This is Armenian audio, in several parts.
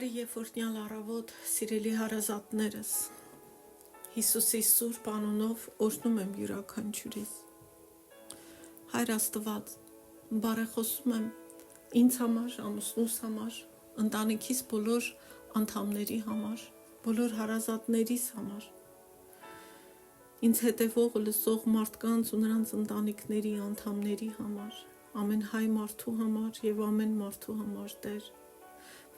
Բարի եւ օրհնյալ առավոտ, սիրելի հարազատներս։ Հիսուսի սուրբ անունով օրհնում եմ յուրաքանչյուրիս։ Հայր Աստված, բարեխոսում եմ ինձ համար, ամուսնուս համար, ընտանիքիս բոլոր անդամների համար, բոլոր հարազատներիս համար, ինձ հետևող լսող մարդկանց ու նրանց ընտանիքների անդամների համար, ամեն հայ մարդու համար եւ ամեն մարդու համար, Տեր,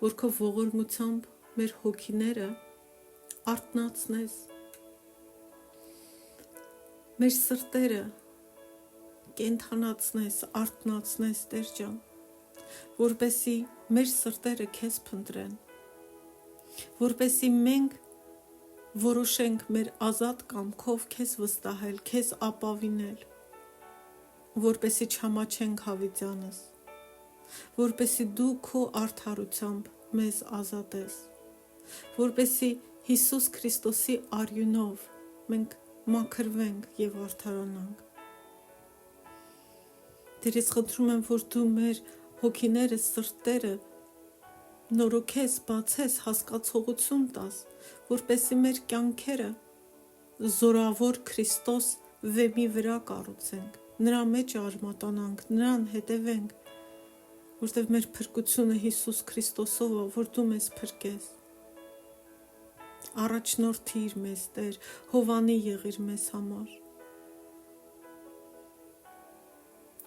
որ քո ողորմությամբ մեր հոգիները արթնացնես, մեր սրտերը կենդանացնես, արթնացնես, Տեր ջան, որպեսզի մեր սրտերը քեզ փնտրեն, որպեսզի մենք որոշենք մեր ազատ կամքով քեզ վստահել, քեզ ապավինել, որպեսզի չհամաչենք հավիտյանս, որպեսզի դու քո արդարությամբ մեզ ազատես, որպեսզի Հիսուս Քրիստոսի արյունով մենք մաքրվենք եւ արդարանանք։ Տերից խնդրում եմ, որ դու մեր հոգիները, սրտերը նորոգես, բացես, հասկացողություն տաս, որպեսզի մեր կյանքերը զորավոր Քրիստոս վեմի վրա կառուցենք, նրա մեջ արմատանանք, նրան հետևենք, որտեղ մեր փրկությունը Հիսուս Քրիստոսով է, որ դու մեզ փրկես։ Առաջնորդիր մեզ, Տեր, հովանի եղիր մեզ համար։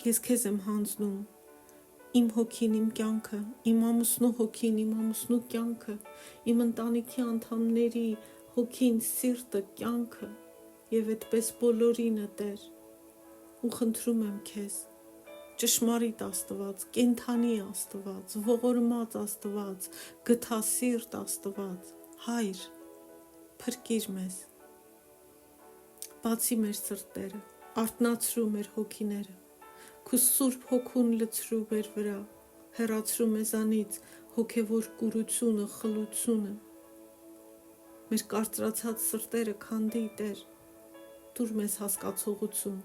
Ես քեզ եմ հանձնում իմ հոգին, իմ կյանքը, իմ ամուսնու հոգին, իմ ամուսնու կյանքը, իմ ընտանիքի անդամների հոգին, սիրտը, կյանքը եւ այդպես բոլորինը, Տեր, ու խնդրում եմ քեզ, ճշմարիտ Աստված, կենդանի Աստված, ողորմած Աստված, գթասիրտ Աստված, Հայր, փրկիր մեզ, բացի մեր սրտերը, արթնացրու մեր հոգիները, քո սուրբ հոգուն լցրու մեր վրա, հեռացրու մեզանից հոգևոր կուրությունը, խլությունը, մեր կարծրացած սրտերը քանդի, Տեր, տուր մեզ հասկացողություն,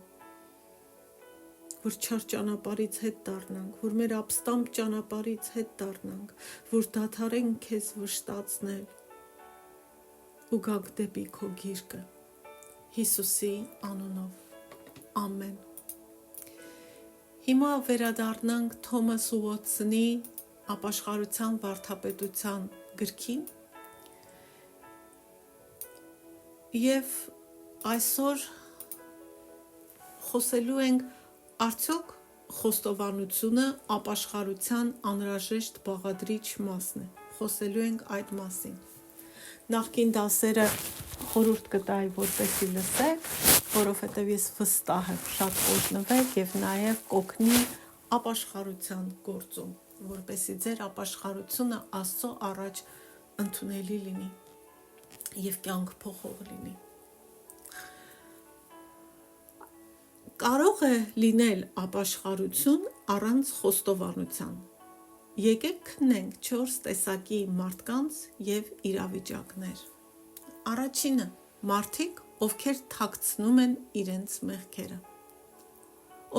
որ չար ճանապարհից հետ դառնանք, որ մեր ապստամբ ճանապարհից հետ դառնանք, որ դադարենք քեզ վշտացնել ու գանք դեպի քո գիրկը, Հիսուսի անունով, ամեն։ Հիմա վերադառնանք Թոմաս Ուոթսոնի ապաշխարության վարդապետության գրքին եւ այսօր խոսելու ենք արդյոք խոստովանությունը ապաշխարության անհրաժեշտ բաղադրիչ մասն է, խոսելու ենք այդ մասին։ Նախկին դասերը խորհուրդ կտայի, որպեսզի լսեք, որովհետև ես վստահ եմ շատ օգնվեք եւ նաեւ կօգնի ապաշխարության գործում, որպեսզի ձեր ապաշխարությունը Աստծո առաջ ընդունելի լինի եւ կյանք փոխող լինի։ Կարող է լինել ապաշխարություն առանց խոստովանության։ Եկեք քննենք 4 տեսակի մարդկանց եւ իրավիճակներ։ Առաջինը՝ մարդիկ, ովքեր թաքցնում են իրենց մեղքերը։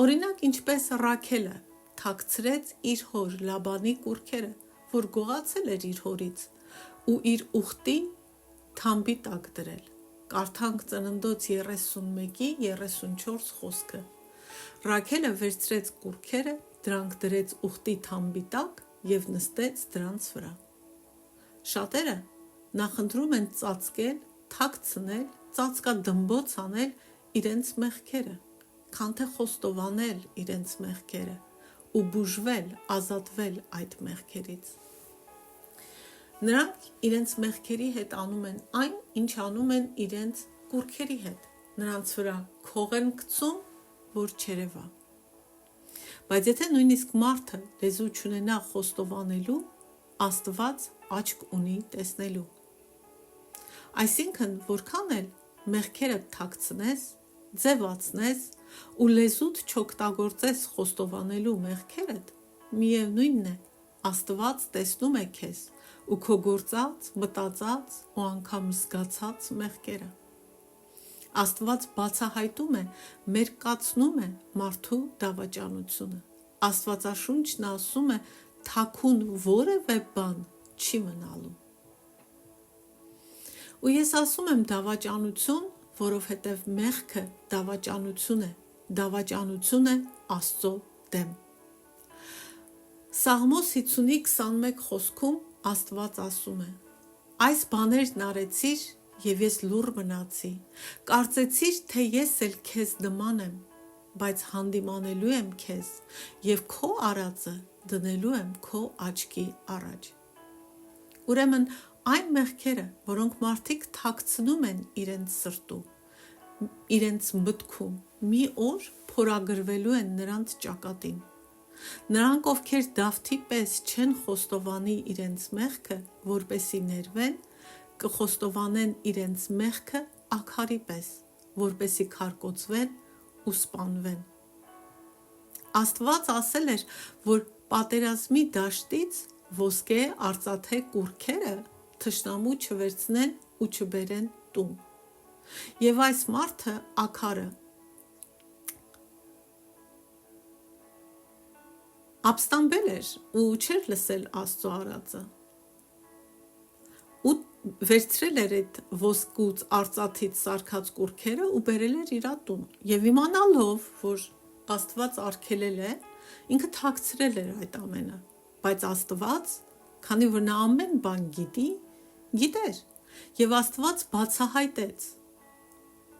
Օրինակ, ինչպես Ռաքելը թաքցրեց իր հոր Լաբանի կուռքերը, որ գողացել էր իր հորից, ու իր ուխտին թամբի տակ դրել։ Կարդանք Ծննդոց 31-ի 34 խոսքը։ Ռաքելը վերցրեց կուռքերը, դրանք դրեց ուխտի թամբի տակ եւ նստեց դրանց վրա։ Շատերը նախընտրում են ծածկել, թաքցնել, ծածկադմբոց անել իրենց մեղքերը, քան թե խոստովանել իրենց մեղքերը ու բուժվել, ազատվել այդ մեղքերից։ Նրանք իրենց մեղքերի հետ անում են այն, ինչ անում են իրենց կուռքերի հետ։ Նրանց վրա քող են գցում, որ չերևա։ Բայց եթե նույնիսկ մարդը լեզու չունենա խոստովանելու, Աստված աչք ունի տեսնելու։ Այսինքն, որքան էլ մեղքերը թաքցնես, ձևացնես ու լեզուդ չօգտագործես խոստովանելու մեղքերդ, միևնույնն է, Աստված տեսնում է քեզ ու քո գործած, մտածած ու անգամ զգացած մեղքերը։ Աստված բացահայտում է, մերկացնում է մարդու դավաճանությունը։ Աստվածաշունչն ասում է, թաքուն որևէ բան չի մնալու։ Ու ես ասում եմ դավաճանություն, որովհետև մեղքը դավաճանություն է Աստծո դեմ։ Սաղմոս 50:21 խոսքում Աստված ասում է. այս բաներն արեցիր և ես լուռ մնացի, կարծեցիր, թե ես էլ քեզ նման եմ, բայց հանդիմանելու եմ քեզ և քո արածը դնելու եմ քո աչքի առաջ։ Ուրեմն այն մեղքերը, որոնք մարդիկ թաքցնում են իրենց սրտում, իրենց մտքում, մի օր փորագրվելու են նրանց ճակատին։ Նրանք, ովքեր Դավթի պես չեն խոստովանի իրենց մեղքը, որպեսզի ներվեն, կխոստովանեն իրենց մեղքը աքարի պես, որպեսզի քարկոծվեն ու սպանվեն։ Աստված ասել էր, որ պատերազմի դաշտից ոսկե արծաթե կուռքերը թշնամու չվերցնեն ու չբերեն տուն։ Եվ այս մարդը աքարը ապստամբել էր ու չէր լսել Աստծո արածը։ Ու վերցրել էր այդ ոսկուց արծաթից սարքած կուռքերը ու բերել էր իր տուն։ Եվ իմանալով, որ Աստված արգելել է, ինքը թաքցրել էր այդ ամենը։ Բայց Աստված, քանի որ նա ամեն բան գիտեր, եւ Աստված բացահայտեց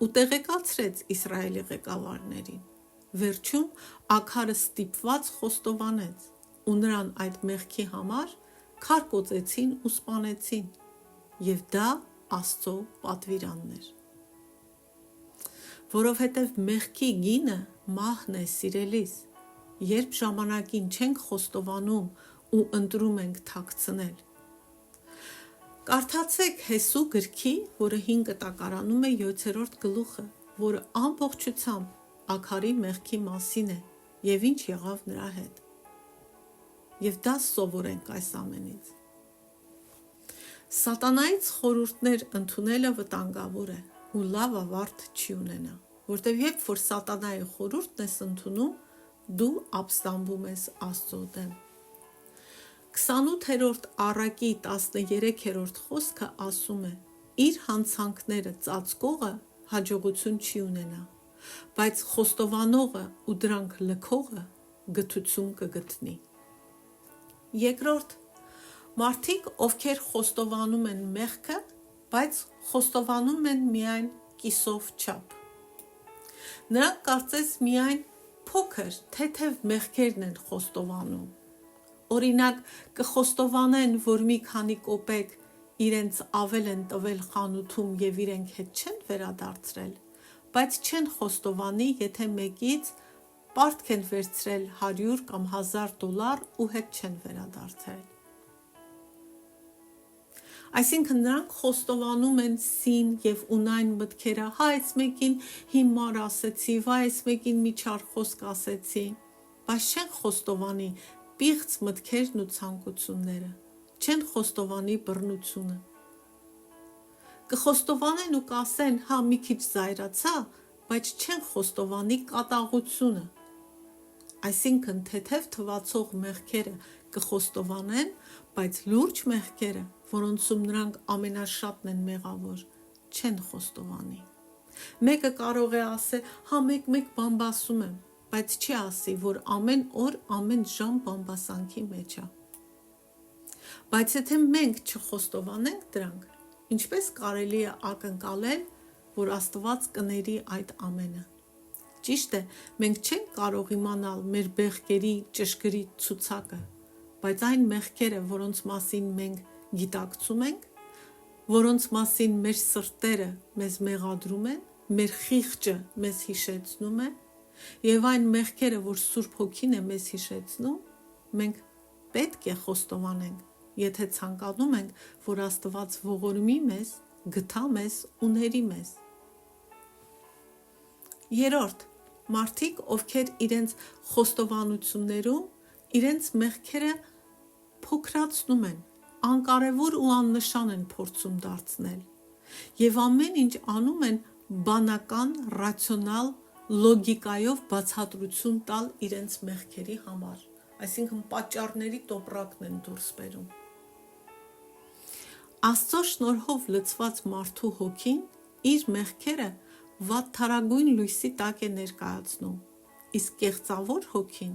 ու տեղեկացրեց Իսրայելի ղեկավարներին։ Վերջում աքարը ստիպված խոստովանեց ու նրան այդ մեղքի համար քարկոծեցին ու սպանեցին, եւ դա Աստծո պատվիրանն էր։ Որովհետև մեղքի գինը մահն է, սիրելիս, երբ ժամանակին չենք խոստովանում ու ընտրում ենք թաքցնել։ Կարդացեք Հեսու գրքի, որը 5 կտակարանում է 7-րդ գլուխը, որը ամբողջությամբ աքարի մեղքի մասին է եւ ինչ եղավ նրա հետ։ Եվ դա սովորենք այս ամենից։ Սատանայից խորհուրդներ ընդունելը վտանգավոր է ու լավ ավարտ չի ունենա, որտեղ երբ որ սատանայի խորհուրդն ես ընդունում, դու ապստամբում ես Աստծո դեմ։ 28-րդ առակի 13-րդ խոսքը ասում է. իր հանցանքները ծածկողը հաջողություն չի ունենա, բայց խոստովանողը ու դրանք լքողը գթություն կգտնի։ Երկրորդ, մարդիկ, ովքեր խոստովանում են մեղքը, բայց խոստովանում են միայն կիսով չափ։ Նրանք կարծես միայն փոքր, թեթև մեղքերն են խոստովանում։ Օրինակ, կխոստովանեն, որ մի քանի կոպեկ իրենց ավել են տվել խանութում եւ իրենք հետ չեն վերադարձրել, բայց չեն խոստովանի, եթե մեկից պարտք են վերցրել $100 կամ $1000 ու հետ չեն վերադարձրել։ Այսինքն նրանք խոստովանում են սին եւ ունայն մտքերը, հա այս մեկին հիմար ասեցի, վայ այս մեկին մի չար խոսք ասեցի, բայց չեն խոստովանի պիղծ մտքերն ու ցանկությունները, չեն խոստովանի բռնությունը։ Կխոստովանեն ու կասեն, հա մի քիչ զայրացա, բայց չեն խոստովանի կատաղությունը։ Այսինքն թեթև թվացող մեղքերը կխոստովանեն, բայց լուրջ մեղքերը, որոնցում նրանք ամենաշատն են մեղավոր, չեն խոստովանի։ Մեկը կարող է ասել, հա մեկ բամբասում եմ, բայց չի ասի, որ ամեն օր, ամեն ժամ բամբասանքի մեջ է։ Բայց եթե մենք չխոստովանենք դրանք, ինչպես կարելի է ակնկալել, որ Աստված կների այդ ամենը։ Ճիշտ է, մենք չենք կարող իմանալ մեր մեղքերի ճշգրիտ ցուցակը, բայց այն մեղքերը, որոնց մասին մենք գիտակցում ենք, որոնց մասին մեր սրտերը մեզ մեղադրում են, մեր խիղճը մեզ հիշեցնում է, եւ այն մեղքերը, որ Սուրբ Հոգին է մեզ հիշեցնում, մենք պետք է խոստովանենք, եթե ցանկանում ենք, որ Աստված ողորմի մեզ, գթա մեզ ու ների մեզ։ Երրորդ, մարդիկ, ովքեր իրենց խոստովանություններում իրենց մեղքերը փոքրացնում են, անկարևոր ու աննշան են փորձում դարձնել, եւ ամեն ինչ անում են բանական, ռացիոնալ լոգիկայով բացատրություն տալ իրենց մեղքերի համար, այսինքն պատճառների տոպրակն են դուրս բերում։ Աստծո շնորհով լցված մարդու հոգին իր մեղքերը վատթարագույն լույսի տակ է ներկայացնում, իսկ կեղծավոր հոգին,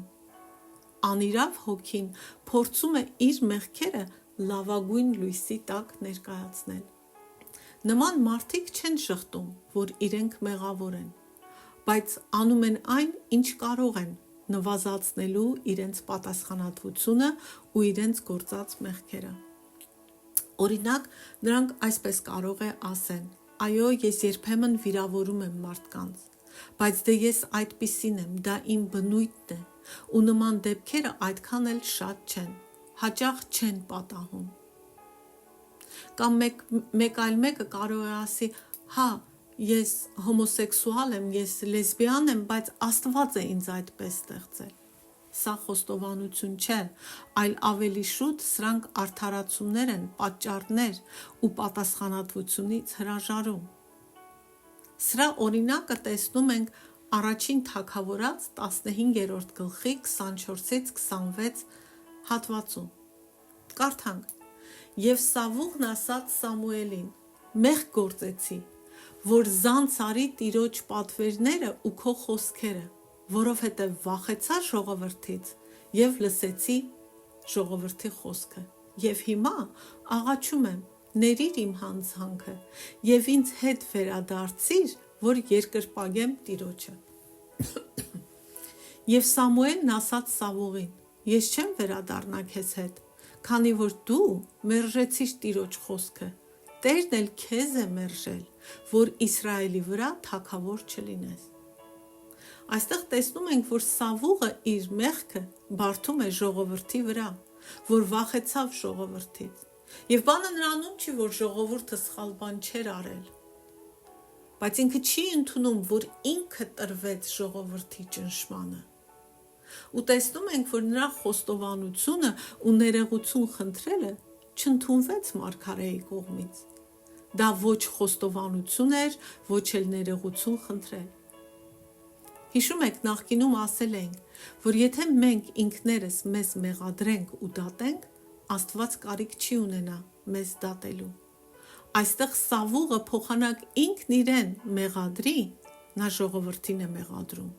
անիրավ հոգին փորձում է իր մեղքերը լավագույն լույսի տակ ներկայացնել։ Նման մարդիկ չեն շղթում, որ իրենք մեղավոր են, բայց անում են այն, ինչ կարող են, նվազացնելու իրենց պատասխանատվությունը ու իրենց գործած մեղքերը։ Օրինակ, նրանք այսպես կարող է ասեն. այո, ես երբեմն վիրավորում եմ մարդկանց, բայց դե ես այդպիսին եմ, դա իմ բնույթն է, ու նման դեպքերը այդքան էլ շատ չեն, հաճախ չեն պատահում։ Կամ մեկ այլ մեկը կարող է ասի, հա, ես հոմոսեքսուալ եմ, ես լեսբիան եմ, բայց Աստված է ինձ այդպես ստեղծել։ Սա խոստովանություն չէ, այլ ավելի շուտ սրանք արդարացումներ են, պատճառներ ու պատասխանատվությունից հրաժարում։ Սրա օրինակը տեսնում ենք Առաջին Թագավորաց 15-րդ գլխի 24-ից 26 հատվածում։ Կարդանք. Եվ Սավուղն ասաց Սամուելին. մեղք գործեցի, որ զանց արի Տիրոջ պատվերները ու քո խոսքերը, որովհետև վախեցա ժողովրդից և լսեցի ժողովրդի խոսքը։ Եվ հիմա աղաչում եմ, ներիր իմ հանցանքը և ինձ հետ վերադարձիր, որ երկրպագեմ Տիրոջը։ Եվ Սամուելն ասաց Սավուղին. ես չեմ վերադառնա քեզ հետ, քանի որ դու մերժեցիր Տիրոջ խոսքը, Տերն էլ քեզ է մերժել, որ Իսրայելի վրա թագավոր չլինես։ Այստեղ տեսնում ենք, որ Սավուղը իր մեղքը բարդում է ժողովրդի վրա, որ վախեցավ ժողովրդից։ Եվ բանը նրանում չի, որ ժողովուրդը սխալ բան չէր արել, բայց ինքը չի ընդունում, որ ինքը տրվեց ժողովրդի ճնշմանը։ Ու տեսնում ենք, որ նրա խոստովանությունը ու ներողություն խնդրելը չընդունվեց մարգարեի կողմից։ Դա ոչ խոստովանություն էր, ոչ էլ ներողություն խնդրել։ Հիշում եք, նախկինում ասել ենք, որ եթե մենք ինքներս մեզ մեղադրենք ու դատենք, Աստված կարիք չի ունենա մեզ դատելու։ Այստեղ Սավուղը փոխանակ ինքն իրեն մեղադրի, նա ժողովրդին է մեղադրում։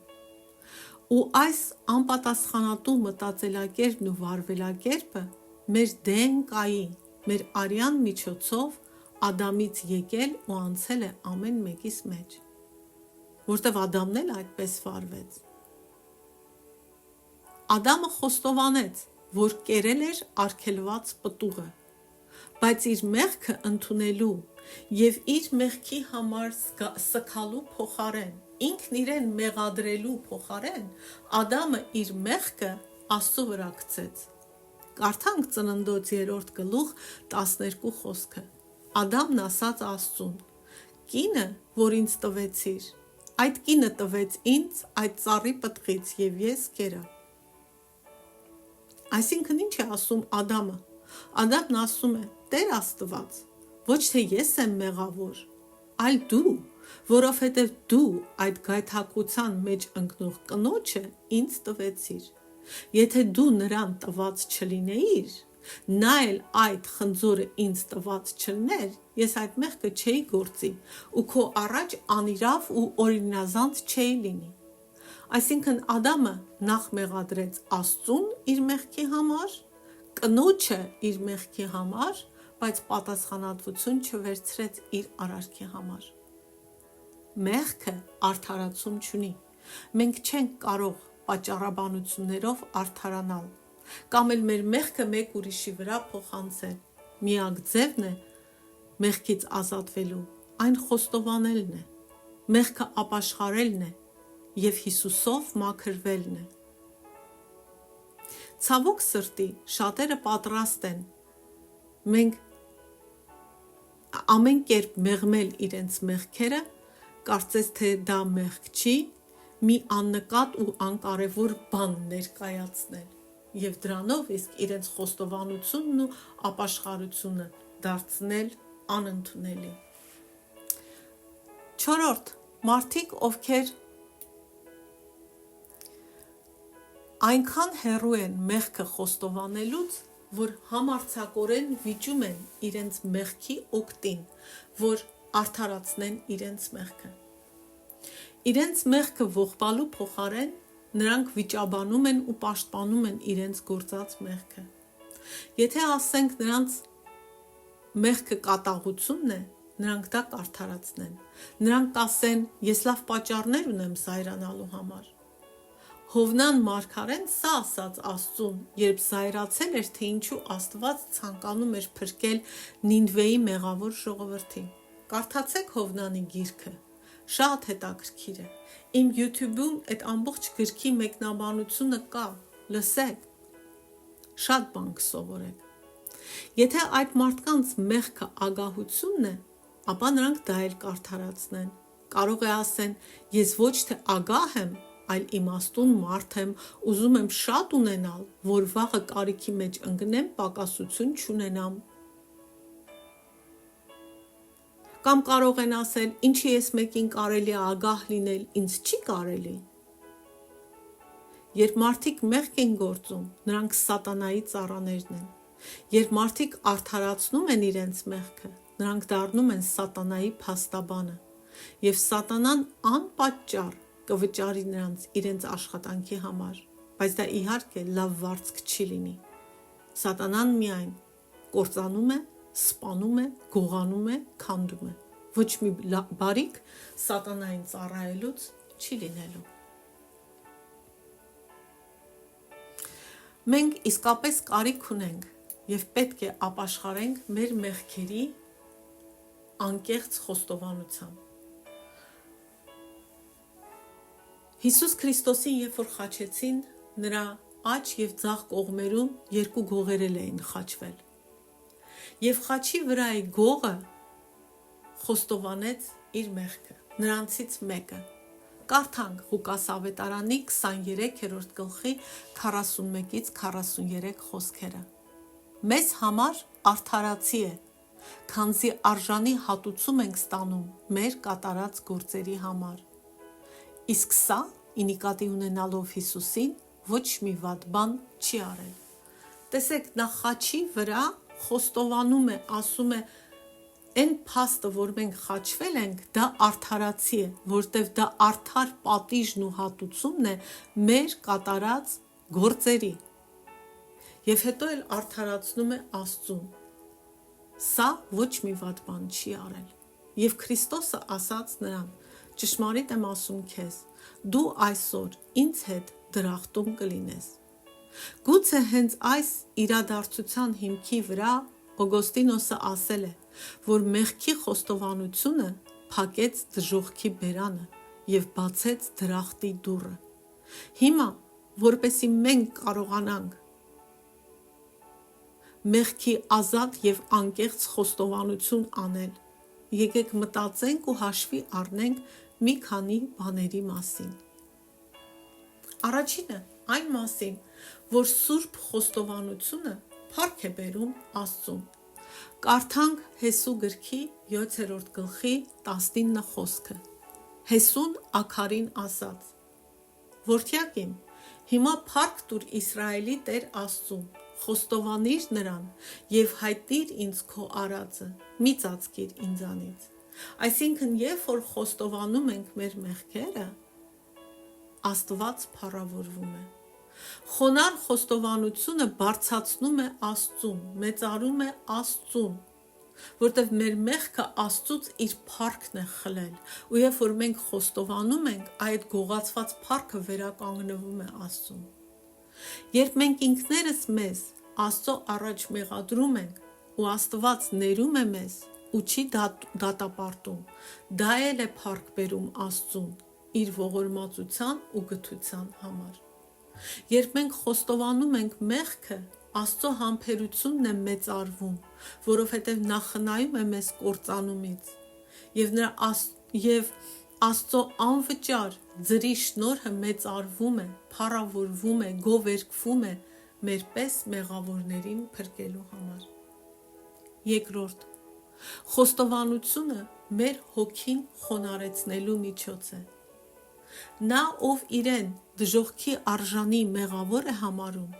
Ու այս անպատասխանատու մտածելակերպն ու վարվելակերպը մեր դեն Կայի, մեր արյան միջոցով Ադամից եկել ու անցել է ամեն մեկիս մեջ, որտև Ադամն էլ այդպես վարվեց։ Ադամը խոստովանեց, որ կերել էր արգելված պտուղը, բայց իր մեղքը ընդունելու և իր մեղքի համար սգալու փոխարեն, ինքն իրեն մեղադրելու փոխարեն, Ադամը իր մեղքը Աստծո վրա գցեց։ Կարդանք Ծննդոց 3-րդ գլուխ 12 խոսքը։ Ադամն ասաց Աստծուն. կինը, որ ինձ տվեցիր, այդ կինը տվեց ինձ այդ ծառի պտղից և ես կերա։ Այսինքն ինչ է ասում Ադամը։ Ադամն ասում է. Տեր Աստված, ոչ թե ես եմ մեղավոր, այլ դու, որովհետև դու այդ գայթակղության մեջ ընկնող կնոջը ինձ տվեցիր։ Եթե դու նրան տված չլինեիր, նա էլ այդ խնձորը ինձ տված չլներ, ես այդ մեղքը չէի գործի ու քո առաջ անիրավ ու օրինազանց չէի լինի։ Այսինքն Ադամը նախ մեղադրեց Աստծուն իր մեղքի համար, կնոջը իր մեղքի համար, բայց պատասխանատվություն չվերցրեց իր արարքի համար։ Մեղքը արդարացում չունի։ Մենք չենք կարող պատճառաբանություններով արդարանալ, կամ էլ մեր մեղքը մեկ ուրիշի վրա փոխանցել։ Միակ ձևն է մեղքից ազատվելու, այն խոստովանելն է, մեղքը ապաշխարելն է և Հիսուսով մաքրվելն է։ Ցավոք սրտի, շատերը պատրաստ են մենք ամեն կերպ մեղմել իրենց մեղքերը, կարծես թե դա մեղք չի, մի աննկատ ու անկարևոր բան ներկայացնել և դրանով իսկ իրենց խոստովանությունն ու ապաշխարությունը դարձնել անընդունելի։ Չորրորդ, մարդիկ, ովքեր այնքան հեռու են մեղքը խոստովանելուց, որ համարձակորեն վիճում են իրենց մեղքի օգտին, որ արդարացնեն իրենց մեղքը։ Իրենց մեղքը ողբալու փոխարեն նրանք վիճաբանում են ու պաշտպանում են իրենց գործած մեղքը։ Եթե ասենք նրանց մեղքը կատաղությունն է, նրանք դա կարդարացնեն։ Նրանք կասեն, ես լավ պատճառներ ունեմ զայրանալու համար։ Հովնան մարգարեն սա ասաց Աստծուն, երբ զայրացել էր, թե ինչու Աստված ցանկանում էր փրկել Նինվեի մեղավոր ժողովրդին։ Կարդացեք Հովնանի գիրքը, շատ հետաքրքիր է։ Իմ YouTube-ում այդ ամբողջ գրքի մեկնաբանությունը կա, լսեք, շատ բան կսովորեք։ Եթե այդ մարդկանց մեղքը ագահությունն է, ապա նրանք դա էլ կարդարացնեն։ Կարող է ասեն, ես ոչ թե ագահ եմ, այլ իմաստուն մարդ եմ, ուզում եմ շատ ունենալ, որ վաղը կարիքի մեջ ընկնեմ, պակասություն չունենամ։ Կամ կարող են ասել, ինչի ես մեկին կարելի է ագահ լինել, ինձ չի կարելի։ Երբ մարդիկ մեղք են գործում, նրանք սատանայի ծառաներն են։ Երբ մարդիկ արդարացնում են իրենց մեղքը, նրանք դառնում են սատանայի փաստաբանը, եւ սատանան անպատճառ կվճարի նրանց իրենց աշխատանքի համար, բայց դա իհարկե լավ վարձք չի լինի։ Սատանան միայն կործանում է, սպանում է, գողանում է, քանդում է։ Ոչ մի բարիք սատանային ծառայելուց չի լինելու։ Մենք իսկապես կարիք ունենք եւ պետք է ապաշխարենք մեր մեղքերի անկեղծ խոստովանությամբ։ Հիսուս Քրիստոսին երբ որ խաչեցին, նրա աջ եւ ձախ կողմերում երկու գողեր էին խաչվել։ Եւ խաչի վրայի գողը խոստովանեց իր մեղքը, նրանցից մեկը։ Կարդանք Ղուկաս ավետարանի 23-րդ գլխի 41-ից 43 խոսքերը։ Մեզ համար արդարացի է, քանզի արժանի հատուցում ենք ստանում մեր կատարած գործերի համար։ Իսկ սա, ի նկատի ունենալով Հիսուսին, ոչ մի վատ բան չի արել։ Տեսեք, նա խաչի վրա խոստովանում է, ասում է, այն փաստը, որ մենք խաչվել ենք, դա արդարացի է, որտև դա արդար պատիժն ու հատուցումն է մեր կատարած գործերի։ Եվ հետո էլ արդարացնում է Աստծուն։ Սա ոչ մի վատ բան չի արել։ Եվ Քրիստոսը ասաց նրան. ճշմարիտ եմ ասում քեզ, դու այսօր ինձ հետ դրախտում կլինես։ Գուցե հենց այս իրադարձության հիմքի վրա Օգոստինոսը ասել է, որ մեղքի խոստովանությունը փակեց դժոխքի բերանը եւ բացեց դրախտի դուռը։ Հիմա, որպեսզի մենք կարողանանք մեղքի ազատ եւ անկեղծ խոստովանություն անել, եկեք մտածենք ու հաշվի առնենք մի քանի բաների մասին։ Առաջինը այն մասին, որ սուրբ խոստովանությունը փառք է բերում Աստծուն։ Կարդանք Հեսու գրքի 7-րդ գլխի 19 խոսքը։ Հեսուն Աքարին ասաց. Որդյակ իմ, հիմա փառք տուր Իսրայելի Տեր Աստծուն, խոստովանիր նրան եւ հայտնիր ինձ քո արածը, մի ծածկիր ինձանից։ Այսինքն, երբ որ խոստովանում ենք մեր մեղքերը, Աստված փառավորվում է։ Խոնար խոստովանությունը բարձրացնում է Աստծուն, մեծարում է Աստծուն, որտեղ մեր մեղքը Աստծուց իր փառքն է խլել, ու երբ որ մենք խոստովանում ենք, այդ գողացված փառքը վերականգնվում է Աստծուն։ Երբ մենք ինքներս մեզ Աստծո առաջ մեղադրում ենք, ու Աստված ներում է մեզ, ու չի դատապարտում, դա էլ է փառք բերում Աստծուն իր ողորմածության ու գթության համար։ Երբ մենք խոստովանում ենք մեղքը, Աստծո համբերությունն է մեծարվում, որովհետև նա խնայում է մեզ կործանումից, եւ Աստծո անվճար ձրի շնորհը մեծարվում է, փառավորվում է, գովերգվում է մեր պես մեղավորներին փրկելու համար։ Երկրորդ, խոստովանությունը մեր հոգին խոնարեցնելու միջոց է։ Նա, ով իրեն դժոխքի արժանի մեղավոր է համարում,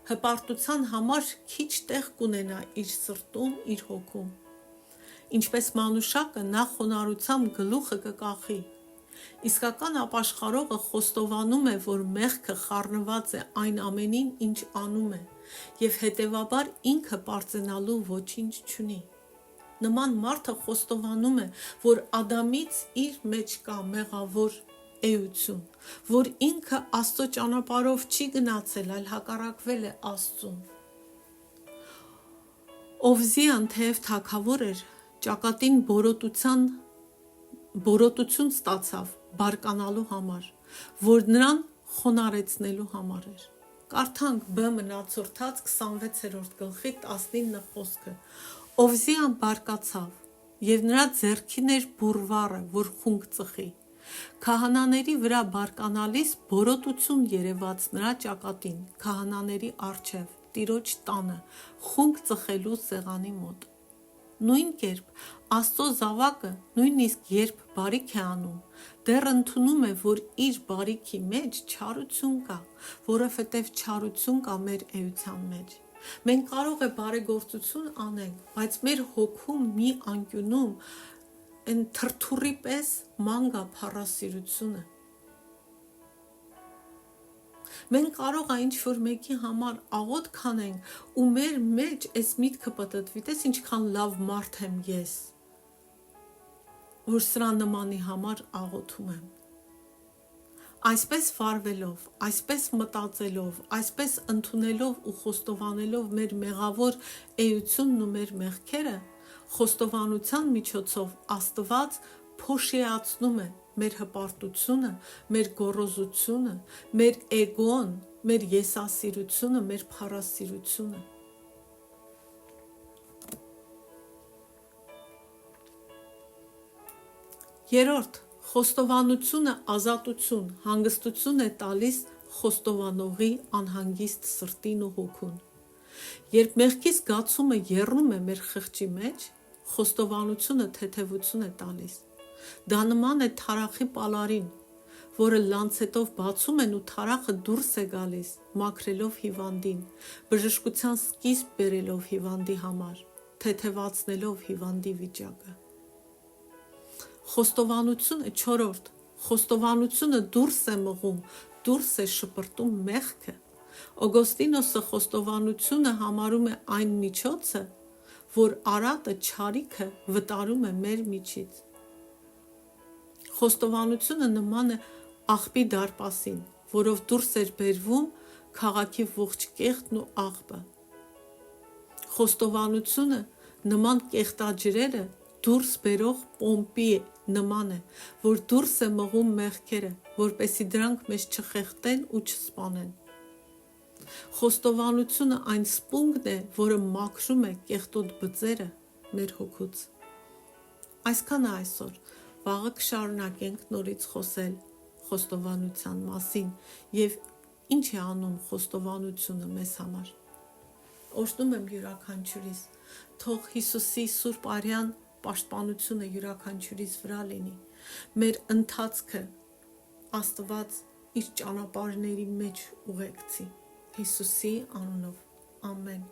հպարտության համար քիչ տեղ կունենա իր սրտում, իր հոգում։ Ինչպես մանուշակը նա խոնարհությամբ գլուխը կկախի։ Իսկական ապաշխարողը խոստովանում է, որ մեղքը խառնված է այն ամենին, ինչ անում է, եւ հետեւաբար ինքը պարծենալու ոչինչ չունի։ Նման մարդը խոստովանում է, որ Ադամից իր մեջ կա մեղավոր էություն, որ ինքը Աստծո ճանապարհով չի գնացել, այլ հակառակվել է Աստծուն։ Օվզիան թեև թագավոր էր, ճակատին բորոտություն ստացավ բարկանալու համար, որ նրան խոնարեցնելու համար էր։ Կարդանք Բ մնացորդաց 26-րդ գլխի 19 խոսքը։ Օվզիան բարկացավ եւ նրա ձեռքին էր բուրվառը, որ խունկ ծխի։ Քահանաների վրա բարկանալիս բորոտություն երևաց նրա ճակատին, քահանաների առջև, Տիրոջ տանը, խունկ ծխելու սեղանի մոտ։ Նույն կերպ Աստծո զավակը նույնիսկ երբ բարիք է անում, դեռ ընդունում է, որ իր բարիքի մեջ չարություն կա, որովհետև չարություն կա մեր էության մեջ։ Մենք կարող է բարեգործություն անենք, բայց մեր հոգում մի անկյունում այն թրթուրի պես ման գա փառասիրությունը։ Մենք կարող է ինչ-որ մեկի համար աղոթ քանենք ու մեր մեջ այս միտքը պտտվի, տես ինչքան լավ մարդ եմ ես, որ սրա նմանի համար աղոթում եմ։ Այսպես վարվելով, այսպես մտածելով, այսպես ընդունելով ու խոստովանելով մեր մեղավոր էությունն ու մեր մեղքերը, խոստովանության միջոցով Աստված փոշիացնում է մեր հպարտությունը, մեր գոռոզությունը, մեր էգոն, մեր եսասիրությունը, մեր փառասիրությունը։ Երորդ, խոստովանությունը ազատություն, հանգստություն է տալիս խոստովանողի անհանգիստ սրտին ու հոգուն։ Երբ մեղքի զգացումը եռում է մեր խղճի մեջ, խոստովանությունը թեթևություն է տալիս։ Դա նման է թարախի պալարին, որը լանցետով բացում են ու թարախը դուրս է գալիս, մաքրելով հիվանդին, բժշկության սկիզբ բերելով հիվանդի համար, թեթևացնելով հիվանդի վիճակը։ Խոստովանությունը չորրորդ, խոստովանությունը դուրս է մղում, դուրս է շպրտում մեղքը։ Օգոստինոսը խոստովանությունը համարում է այն միջոցը, որ արատը չարիքը վտարում է մեր միջից։ Խոստովանությունը նման է աղբի դարպասին, որով դուրս էր բերվում քաղաքի ողջ կեղտն ու աղբը։ Խոստովանությունը նման կեղտաջրերը դուրս բերող պոմպի նման է, որ դուրս է մղում մեղքերը, որպեսզի դրանք մեզ չխեղդեն ու չսպանեն։ Խոստովանությունը այն սպունգն է, որը մաքրում է կեղտոտ բծերը մեր հոգուց։ Այսքանը այսօր, վաղը կշարունակենք նորից խոսել խոստովանության մասին եւ ինչ է անում խոստովանությունը մեզ համար։ Օրհնում եմ յուրաքանչյուրիս, թող Հիսուսի Սուրբ Արյան պաշտպանությունը յուրաքանչյուրիս վրա լինի։ Մեր ընթացքը Աստված իր ճանապարհների մեջ ուղեկցի։ Հիսուսի անունով։ Ամեն։